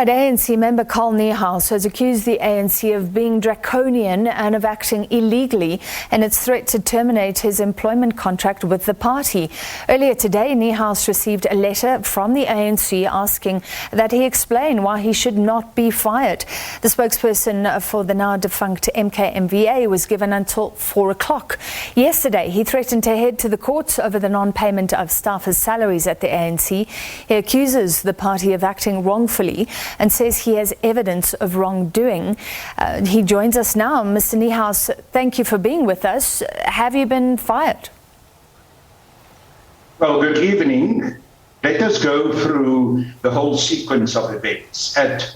Right, ANC member Carl Niehaus has accused the ANC of being draconian and of acting illegally in its threat to terminate his employment contract with the party. Earlier today, Niehaus received a letter from the ANC asking that he explain why he should not be fired. The spokesperson for the now defunct MKMVA was given until 4 o'clock. Yesterday, he threatened to head to the courts over the non-payment of staffers' salaries at the ANC. He accuses the party of acting wrongfully and says he has evidence of wrongdoing. He joins us now. Mr. Niehaus, thank you for being with us. Have you been fired? Well, good evening. Let us go through the whole sequence of events. At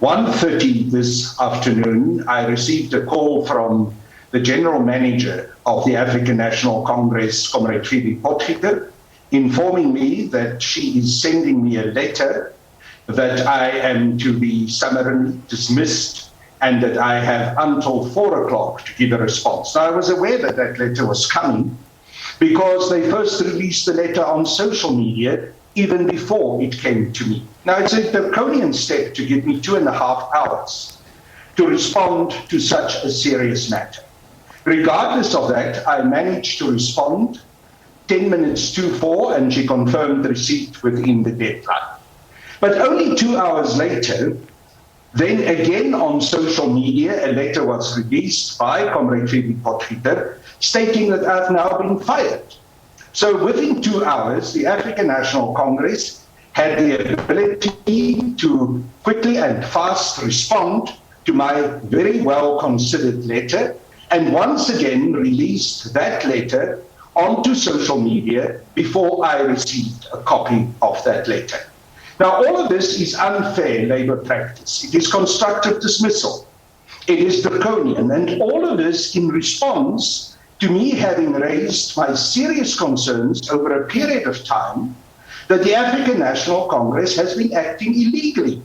1:30 this afternoon, I received a call from the general manager of the African National Congress, Comrade Phoebe Potgieter, informing me that she is sending me a letter that I am to be summarily dismissed and that I have until 4 o'clock to give a response. Now, I was aware that that letter was coming because they first released the letter on social media even before it came to me. Now, it's a draconian step to give me 2.5 hours to respond to such a serious matter. Regardless of that, I managed to respond 10 minutes to 4, and she confirmed receipt within the deadline. But only 2 hours later, then again on social media, a letter was released by Comrade Phoebe Potgieter stating that I've now been fired. So within 2 hours, the African National Congress had the ability to quickly and fast respond to my very well-considered letter, and once again released that letter onto social media before I received a copy of that letter. Now, all of this is unfair labor practice. It is constructive dismissal. It is draconian. And all of this in response to me having raised my serious concerns over a period of time that the African National Congress has been acting illegally,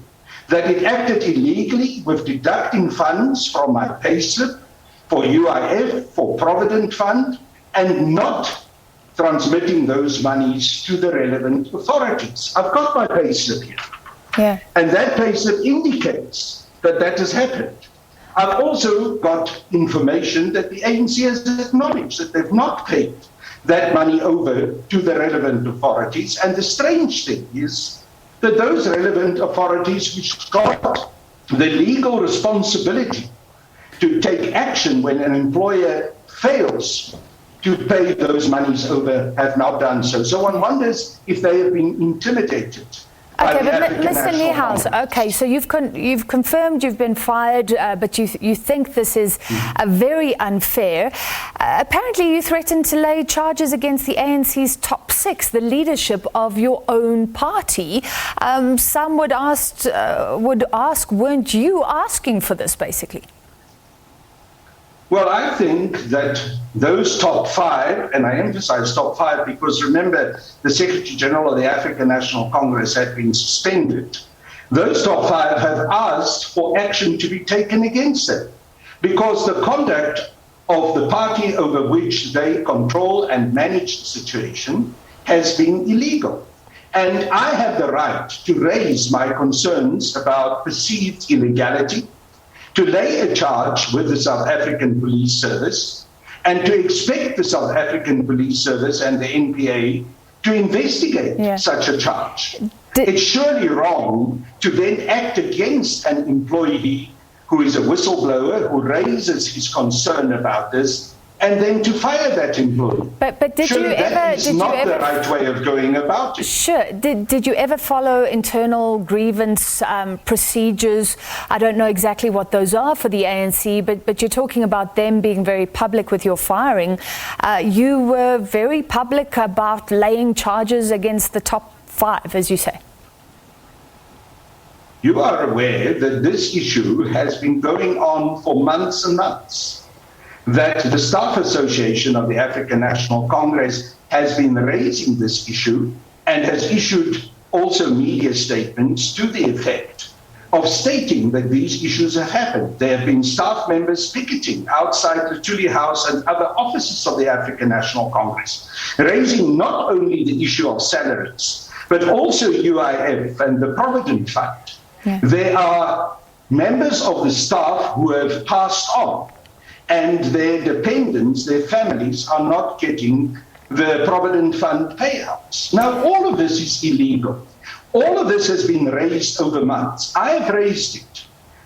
that it acted illegally with deducting funds from my payslip for UIF, for Provident Fund, and not transmitting those monies to the relevant authorities. I've got my payslip here. Yeah. And that payslip indicates that that has happened. I've also got information that the ANC has acknowledged that they've not paid that money over to the relevant authorities. And the strange thing is that those relevant authorities which got the legal responsibility to take action when an employer fails to pay those monies over have not done so. So one wonders if they have been intimidated. Okay, but Mr. Niehaus, okay, so you've confirmed you've been fired, but you think this is very unfair. Apparently, you threatened to lay charges against the ANC's top 6, the leadership of your own party. Some would ask, weren't you asking for this, basically? Well, I think that those top 5, and I emphasize top 5 because remember, the Secretary General of the African National Congress had been suspended. Those top 5 have asked for action to be taken against them because the conduct of the party over which they control and manage the situation has been illegal. And I have the right to raise my concerns about perceived illegality, to lay a charge with the South African Police Service, and to expect the South African Police Service and the NPA to investigate such a charge. It's surely wrong to then act against an employee who is a whistleblower, who raises his concern about this, and then to fire that employee. But did surely you ever? That is not the right way of going about it. Sure. Did you ever follow internal grievance procedures? I don't know exactly what those are for the ANC, but you're talking about them being very public with your firing. You were very public about laying charges against the top 5, as you say. You are aware that this issue has been going on for months and months, that the Staff Association of the African National Congress has been raising this issue and has issued also media statements to the effect of stating that these issues have happened. There have been staff members picketing outside the Niehaus and other offices of the African National Congress, raising not only the issue of salaries, but also UIF and the Provident Fund. Yeah. There are members of the staff who have passed on, and their dependents, their families, are not getting the Provident Fund payouts. Now, all of this is illegal. All of this has been raised over months. I have raised it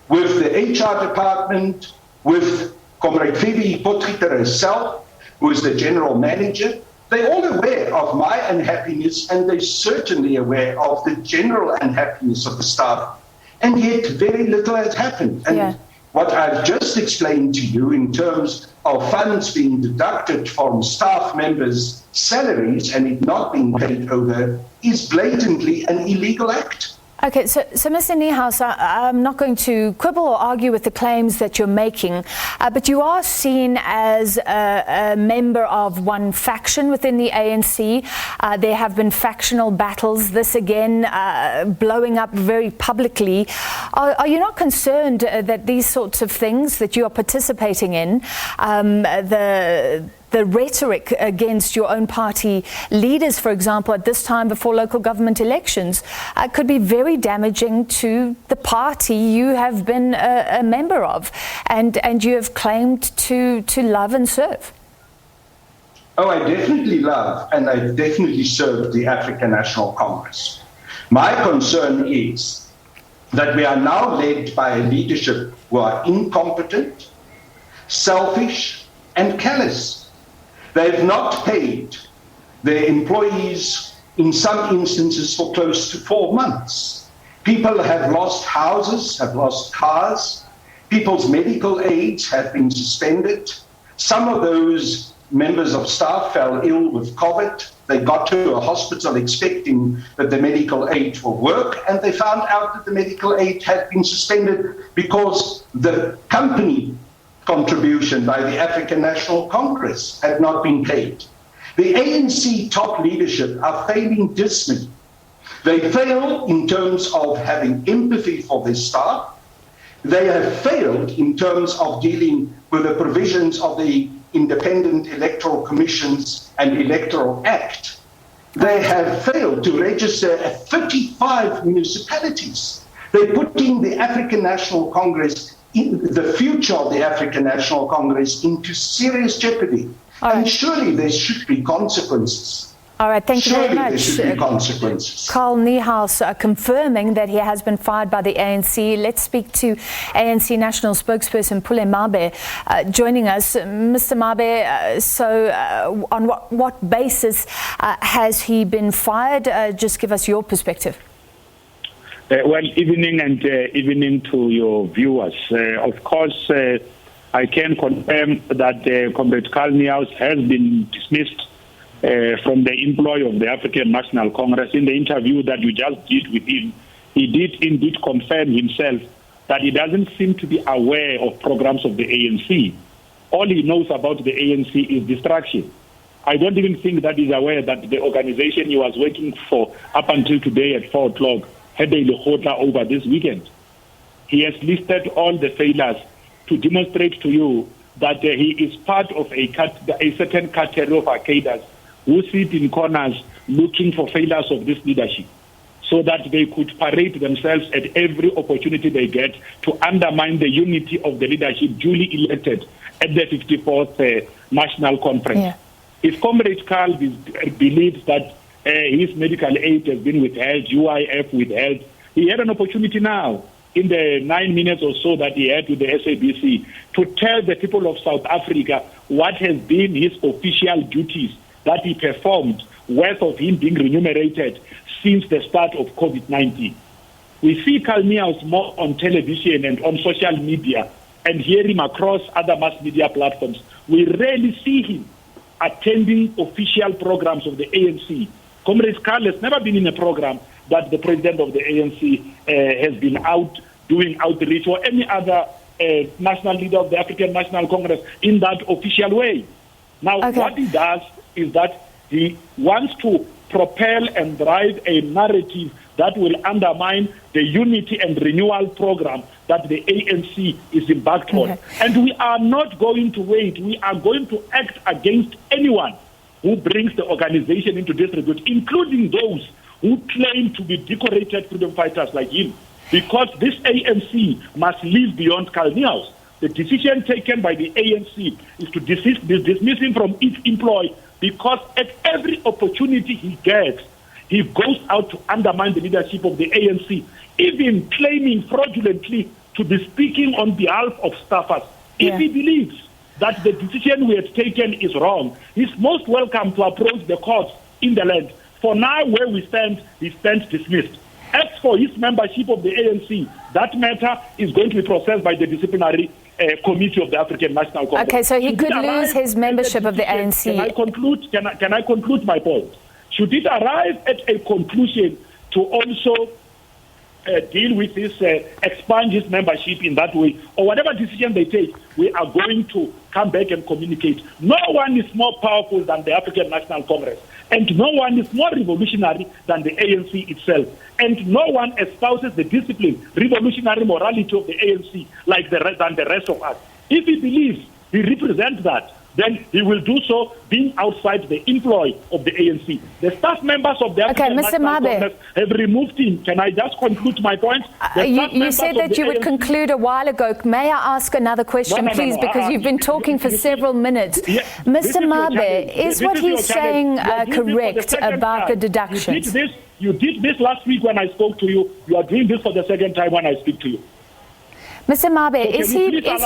with the HR department, with Comrade Phoebe Potgieter herself, who is the general manager. They're all aware of my unhappiness, and they're certainly aware of the general unhappiness of the staff. And yet very little has happened. And what I've just explained to you in terms of funds being deducted from staff members' salaries and it not being paid over is blatantly an illegal act. Okay, so Mr. Niehaus, I'm not going to quibble or argue with the claims that you're making, but you are seen as a member of one faction within the ANC. There have been factional battles, this again blowing up very publicly. Are you not concerned that these sorts of things that you are participating in, the rhetoric against your own party leaders, for example, at this time before local government elections, could be very damaging to the party you have been a member of and you have claimed to love and serve? Oh, I definitely love and I definitely serve the African National Congress. My concern is that we are now led by a leadership who are incompetent, selfish, and callous. They've not paid their employees, in some instances, for close to 4 months. People have lost houses, have lost cars. People's medical aids have been suspended. Some of those members of staff fell ill with COVID. They got to a hospital expecting that the medical aid will work, and they found out that the medical aid had been suspended because the company contribution by the African National Congress had not been paid. The ANC top leadership are failing dismally. They fail in terms of having empathy for their staff. They have failed in terms of dealing with the provisions of the Independent Electoral Commissions and Electoral Act. They have failed to register at 35 municipalities. They're putting the African National Congress, the future of the African National Congress, into serious jeopardy. And surely there should be consequences. All right, thank you very much. Surely there should be consequences. Carl Niehaus confirming that he has been fired by the ANC. Let's speak to ANC National Spokesperson PULE MABE joining us. Mr. MABE, so on what basis has he been fired? Just give us your perspective. Well, evening and evening to your viewers. Of course, I can confirm that Comrade Carl Niehaus has been dismissed from the employ of the African National Congress. In the interview that you just did with him, he did indeed confirm himself that he doesn't seem to be aware of programs of the ANC. All he knows about the ANC is distraction. I don't even think that he's aware that the organization he was working for up until today at 4 o'clock had a lekgotla over this weekend. He has listed all the failures to demonstrate to you that he is part of a certain category of arcaders who sit in corners looking for failures of this leadership so that they could parade themselves at every opportunity they get to undermine the unity of the leadership duly elected at the 54th National Conference. Yeah. If Comrade Carl believes that his medical aid has been withheld, UIF withheld, he had an opportunity now in the 9 minutes or so that he had with the SABC to tell the people of South Africa what has been his official duties that he performed, worth of him being remunerated since the start of COVID-19. We see Carl Niehaus more on television and on social media and hear him across other mass media platforms. We rarely see him attending official programs of the ANC. Comrade Carl has never been in a program that the president of the ANC has been out doing outreach or any other national leader of the African National Congress in that official way. Now, what he does is that he wants to propel and drive a narrative that will undermine the unity and renewal program that the ANC is embarked on. And we are not going to wait. We are going to act against anyone who brings the organization into disrepute, including those who claim to be decorated freedom fighters like him. because this ANC must live beyond Carl Niehaus. The decision taken by the ANC is to dismiss him from its employ, because at every opportunity he gets, he goes out to undermine the leadership of the ANC, even claiming fraudulently to be speaking on behalf of staffers. If he believes that the decision we have taken is wrong, he's most welcome to approach the courts in the land. For now, where we stand, he stands dismissed. As for his membership of the ANC, that matter is going to be processed by the disciplinary committee of the African National Congress. Okay, so he could lose his membership of the ANC. Can I conclude? Can I conclude my point? Should it arrive at a conclusion to also deal with this, expand his membership in that way, or whatever decision they take, we are going to come back and communicate. No one is more powerful than the African National Congress, and no one is more revolutionary than the ANC itself, and no one espouses the discipline, revolutionary morality of the ANC than the rest of us. If he believes he represents that, then he will do so being outside the employ of the ANC. The staff members of the African National Congress have removed him. Can I just conclude my point? You said that you would conclude a while ago. May I ask another question, please, because you've been talking for several minutes. Mr. MABE, is what he's saying correct about the deductions? You did this last week when I spoke to you. You are doing this for the second time when I speak to you. Mr. MABE, is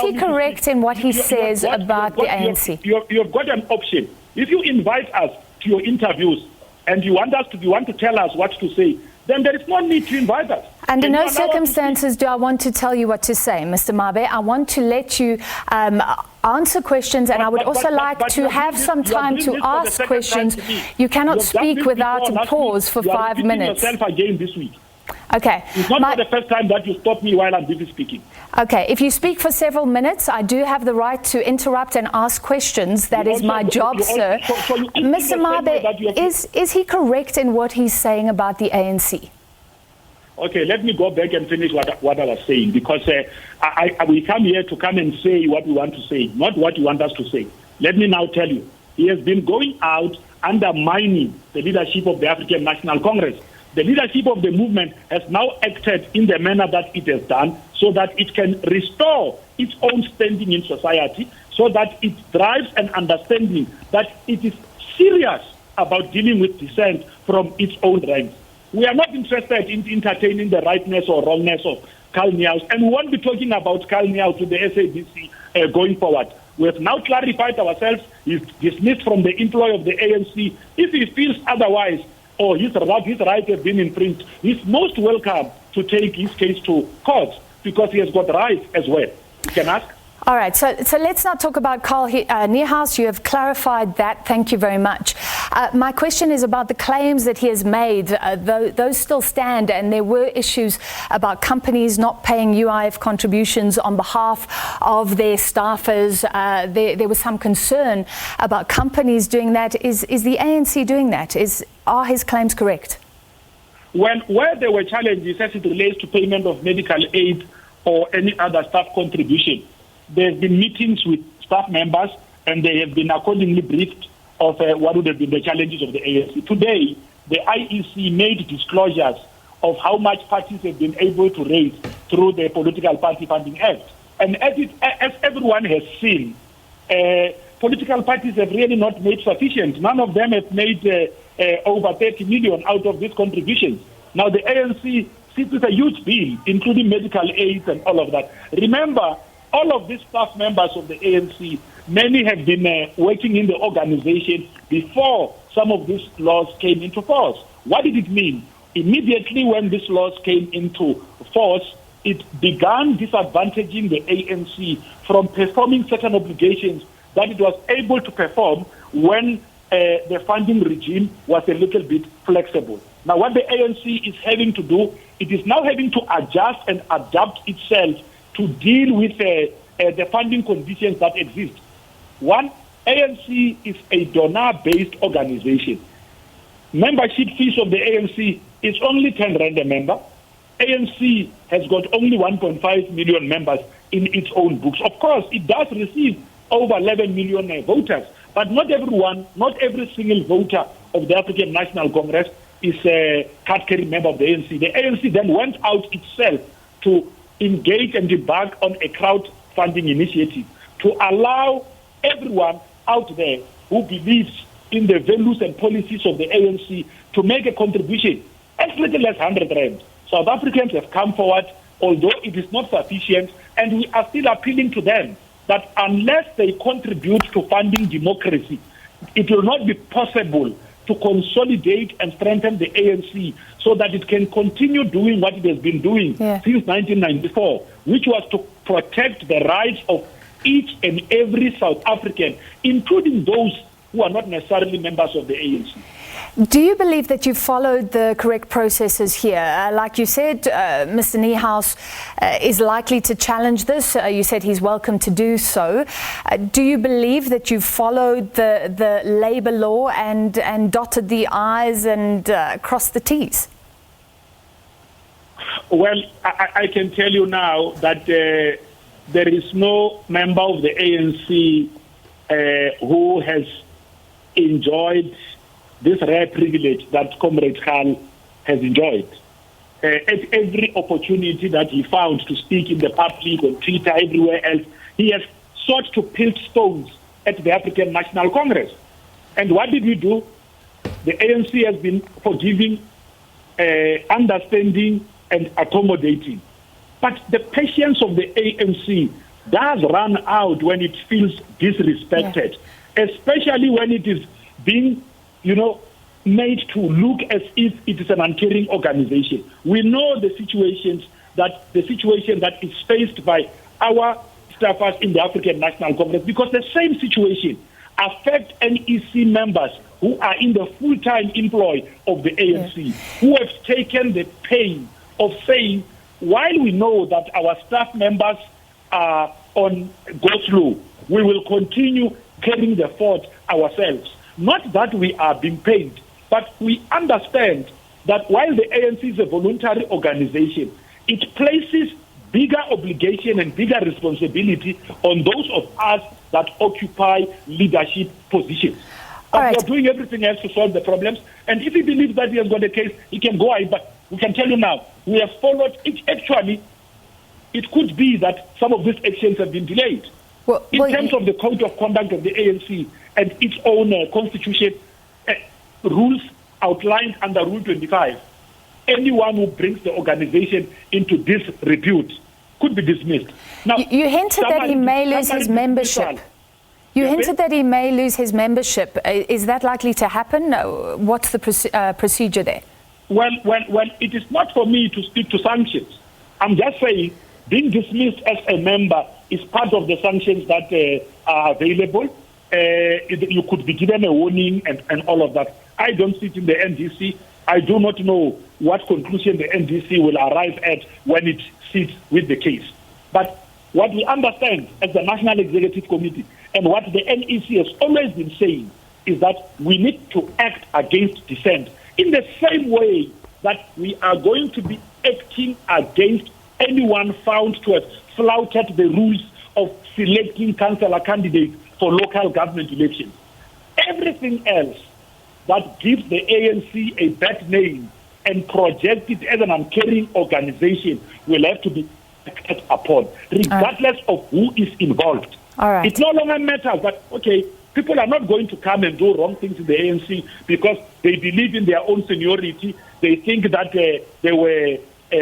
he correct in what he says about the ANC? You've got an option. If you invite us to your interviews and you want to tell us what to say, then there is no need to invite us. Under no circumstances do I want to tell you what to say, Mr. MABE. I want to let you answer questions, and I would also like to have some time to ask questions. You cannot speak without a pause for 5 minutes. Yourself again this week. Okay. It's not the first time that you stop me while I'm busy speaking. Okay. If you speak for several minutes, I do have the right to interrupt and ask questions. That is my job, sir. Mr. MABE, is he correct in what he's saying about the ANC? Okay, let me go back and finish what I was saying, because we come here to come and say what we want to say, not what you want us to say. Let me now tell you, he has been going out undermining the leadership of the African National Congress. The leadership of the movement has now acted in the manner that it has done, so that it can restore its own standing in society, so that it drives an understanding that it is serious about dealing with dissent from its own ranks. We are not interested in entertaining the rightness or wrongness of Carl Niehaus, and we won't be talking about Carl Niehaus to the SABC going forward. We have now clarified ourselves. He's dismissed from the employ of the ANC. If he feels otherwise, or his rights have been infringed, he's most welcome to take his case to court, because he has got rights as well. You can ask. All right, so let's not talk about Carl Niehaus. You have clarified that. Thank you very much. My question is about the claims that he has made. Those still stand, and there were issues about companies not paying UIF contributions on behalf of their staffers. There was some concern about companies doing that. Is the ANC doing that? Are his claims correct? Where there were challenges as it relates to payment of medical aid or any other staff contribution, there have been meetings with staff members, and they have been accordingly briefed of what would have been the challenges of the ANC. Today, the IEC made disclosures of how much parties have been able to raise through the Political Party Funding Act. And as everyone has seen, political parties have really not made sufficient. None of them have made over 30 million out of these contributions. Now the ANC sits with a huge bill, including medical aid and all of that. Remember, all of these staff members of the ANC, many have been working in the organization before some of these laws came into force. What did it mean? Immediately when these laws came into force, it began disadvantaging the ANC from performing certain obligations that it was able to perform when the funding regime was a little bit flexible. Now, what the ANC is having to do, it is now having to adjust and adapt itself to deal with the funding conditions that exist. One, ANC is a donor-based organization. Membership fees of the ANC is only 10 rand a member. ANC has got only 1.5 million members in its own books. Of course, it does receive over 11 million voters, but not everyone, not every single voter of the African National Congress is a card-carrying member of the ANC. The ANC then went out itself to engage and embark on a crowdfunding initiative to allow everyone out there who believes in the values and policies of the ANC to make a contribution as little as 100 rand. South Africans have come forward, although it is not sufficient, and we are still appealing to them that unless they contribute to funding democracy, it will not be possible to consolidate and strengthen the ANC so that it can continue doing what it has been doing since 1994, which was to protect the rights of each and every South African, including those who are not necessarily members of the ANC. Do you believe that you followed the correct processes here? Like you said, Mr. Niehaus is likely to challenge this. You said he's welcome to do so. Do you believe that you followed the labour law and dotted the I's and crossed the T's? Well, I can tell you now that there is no member of the ANC who has enjoyed this rare privilege that Comrade Khan has enjoyed. At every opportunity that he found to speak in the public, on Twitter, everywhere else, he has sought to pelt stones at the African National Congress. And what did we do? The ANC has been forgiving, understanding, and accommodating. But the patience of the ANC does run out when it feels disrespected, especially when it is being made to look as if it is an uncaring organization. We know the situation that is faced by our staffers in the African National Congress, because the same situation affects NEC members who are in the full-time employ of the ANC, who have taken the pain of saying, while we know that our staff members are on go-slow, we will continue carrying the fort ourselves. Not that we are being paid, but we understand that while the ANC is a voluntary organization, it places bigger obligation and bigger responsibility on those of us that occupy leadership positions. But we are doing everything else to solve the problems. And if he believes that he has got a case, he can go ahead. But we can tell you now, we have followed it. Actually, it could be that some of these actions have been delayed. In terms of the code of conduct of the ANC and its own constitution, rules outlined under Rule 25, anyone who brings the organization into disrepute could be dismissed. Now, you hinted that he may lose his membership. You hinted that he may lose his membership. Is that likely to happen? What's the procedure there? Well, it is not for me to speak to sanctions. I'm just saying being dismissed as a member is part of the sanctions that are available. You could be given a warning and all of that. I don't sit in the NDC. I do not know what conclusion the NDC will arrive at when it sits with the case. But what we understand as the National Executive Committee and what the NEC has always been saying is that we need to act against dissent in the same way that we are going to be acting against anyone found to have flouted the rules of selecting councillor candidates for local government elections. Everything else that gives the ANC a bad name and projects it as an uncaring organization will have to be acted upon, regardless of who is involved. It no longer matters that, people are not going to come and do wrong things in the ANC because they believe in their own seniority. They think that they were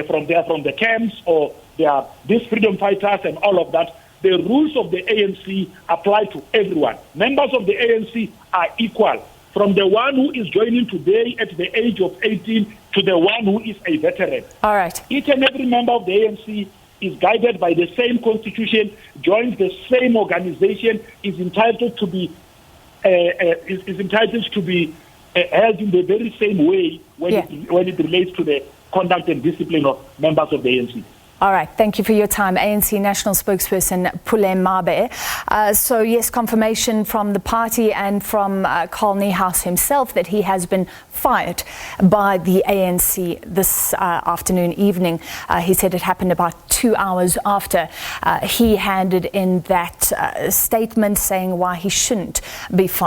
from the camps or they are these freedom fighters and all of that. The rules of the ANC apply to everyone. Members of the ANC are equal, from the one who is joining today at the age of 18 to the one who is a veteran. Each and every member of the ANC is guided by the same constitution, joins the same organization, is entitled to be held in the very same way when it relates to the conduct and discipline of members of the ANC. All right, thank you for your time. ANC National Spokesperson PULE MABE. So yes, confirmation from the party and from Carl Niehaus himself that he has been fired by the ANC this evening. He said it happened about 2 hours after he handed in that statement saying why he shouldn't be fired.